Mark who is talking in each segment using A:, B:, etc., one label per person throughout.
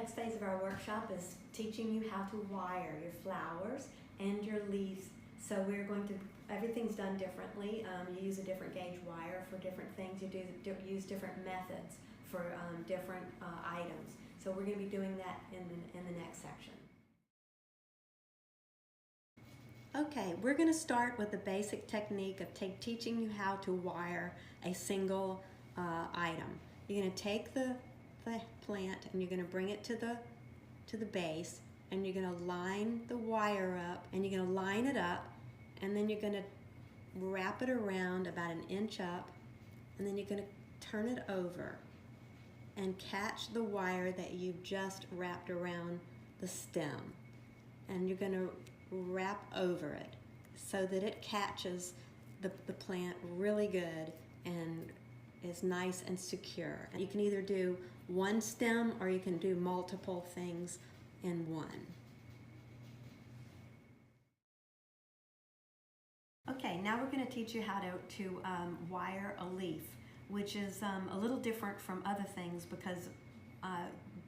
A: next phase of our workshop is teaching you how to wire your flowers and your leaves. So we're going to, everything's done differently. You use a different gauge wire for different things. You use different methods for different items. So we're going to be doing that in the next section. Okay, we're going to start with the basic technique of teaching you how to wire a single item. You're going to take the plant and you're going to bring it to the base, and you're going to line the wire up, and you're going to line it up, and then you're going to wrap it around about 1 inch up, and then you're going to turn it over and catch the wire that you've just wrapped around the stem, and you're going to wrap over it so that it catches the plant really good and is nice and secure. You can either do one stem or you can do multiple things in one. Okay, now we're going to teach you how to wire a leaf, which is a little different from other things because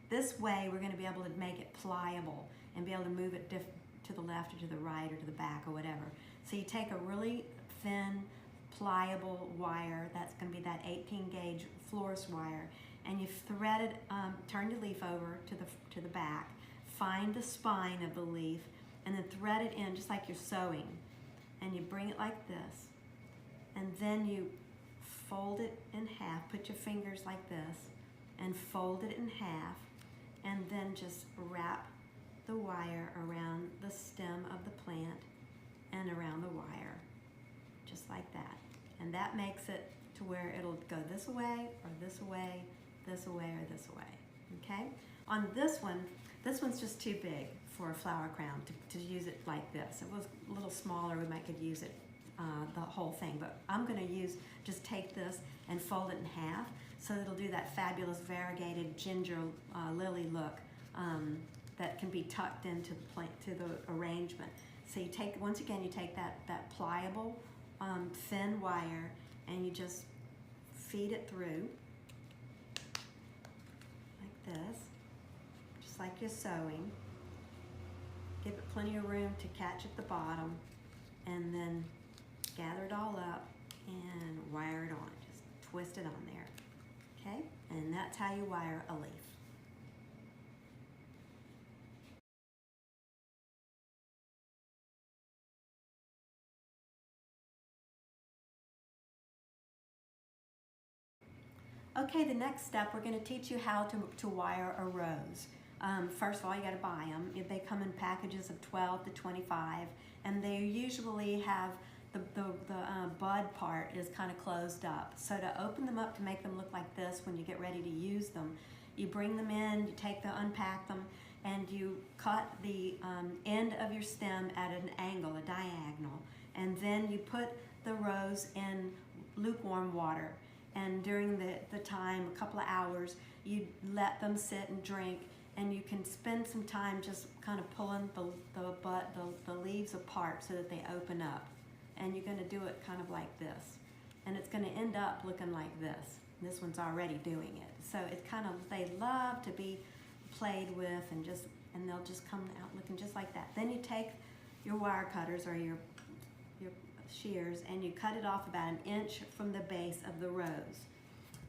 A: this way we're going to be able to make it pliable and be able to move it to the left or to the right or to the back or whatever. So you take a really thin, pliable wire, that's going to be that 18 gauge florist wire, and you thread it, turn the leaf over to the back, find the spine of the leaf, and then thread it in just like you're sewing. And you bring it like this, and then you fold it in half, put your fingers like this, and fold it in half, and then just wrap the wire around the stem of the plant and around the wire, just like that. And that makes it to where it'll go this way, or this way, this way, or this way, okay? On this one's just too big for a flower crown to use it like this. It was a little smaller, we might could use it the whole thing, but I'm gonna just take this and fold it in half so it'll do that fabulous variegated ginger lily look that can be tucked into the arrangement. So you take, once again, you take that pliable thin wire and you just feed it through like this, just like you're sewing. Give it plenty of room to catch at the bottom, and then gather it all up and wire it on. Just twist it on there, okay? And that's how you wire a leaf. Okay, the next step, we're going to teach you how to wire a rose. First of all, you got to buy them. They come in packages of 12 to 25, and they usually have the bud part is kind of closed up. So to open them up to make them look like this when you get ready to use them, you bring them in, you unpack them, and you cut the end of your stem at an angle, a diagonal, and then you put the rose in lukewarm water. And during the time, a couple of hours, you let them sit and drink, and you can spend some time just kind of pulling the leaves apart so that they open up. And you're going to do it kind of like this. And it's going to end up looking like this. This one's already doing it. So it's kind of, they love to be played with, and they'll just come out looking just like that. Then you take your wire cutters or your shears, and you cut it off about 1 inch from the base of the rose.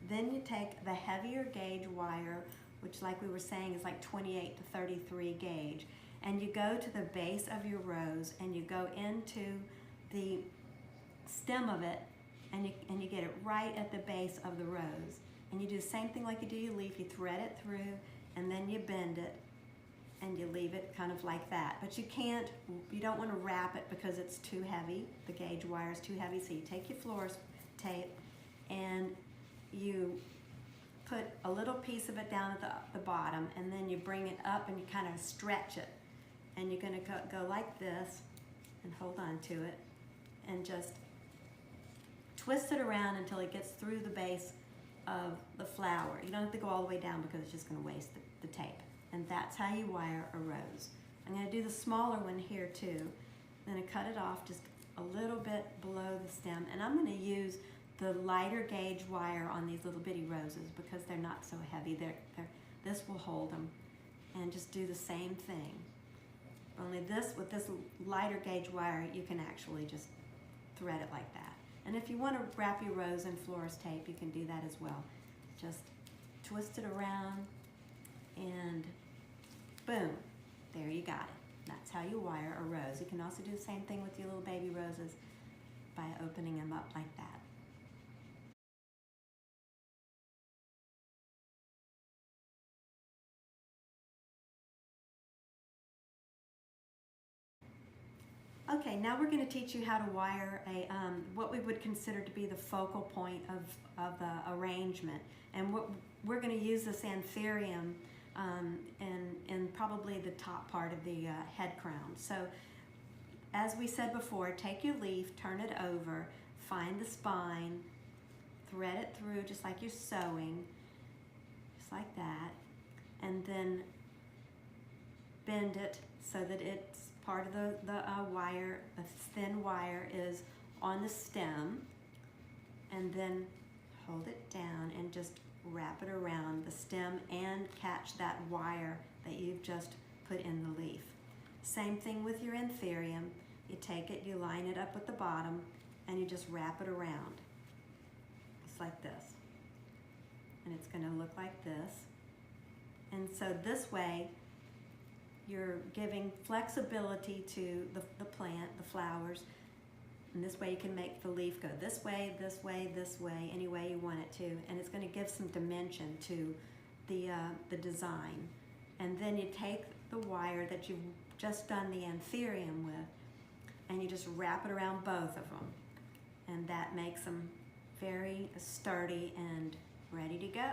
A: Then you take the heavier gauge wire, which, like we were saying, is like 28 to 33 gauge, and you go to the base of your rose and you go into the stem of it, and you get it right at the base of the rose. And you do the same thing like you do your leaf. You thread it through, and then you bend it, and you leave it kind of like that. But you don't want to wrap it because it's too heavy. The gauge wire is too heavy. So you take your florist tape and you put a little piece of it down at the bottom, and then you bring it up and you kind of stretch it. And you're going to go like this and hold on to it and just twist it around until it gets through the base of the flower. You don't have to go all the way down because it's just going to waste the tape. And that's how you wire a rose. I'm going to do the smaller one here too. Then I cut it off just a little bit below the stem, and I'm going to use the lighter gauge wire on these little bitty roses because they're not so heavy. This will hold them. and just do the same thing. Only this, with this lighter gauge wire, you can actually just thread it like that. And if you want to wrap your rose in florist tape, you can do that as well. Just twist it around and boom, there you got it. That's how you wire a rose. You can also do the same thing with your little baby roses by opening them up like that. Okay, now we're going to teach you how to wire a what we would consider to be the focal point of the arrangement. And what we're going to use this anthurium in probably the top part of the head crown. So as we said before, take your leaf, turn it over, find the spine, thread it through just like you're sewing, just like that, and then bend it so that it's part of the wire, the thin wire is on the stem, and then hold it down and just wrap it around the stem and catch that wire that you've just put in the leaf. Same thing with your anthurium. You take it, you line it up at the bottom, and you just wrap it around. Just like this. And it's going to look like this. And so this way, you're giving flexibility to the plant, the flowers, and this way you can make the leaf go this way, this way, this way, any way you want it to, and it's going to give some dimension to the design. And then you take the wire that you've just done the anthurium with, and you just wrap it around both of them, and that makes them very sturdy and ready to go.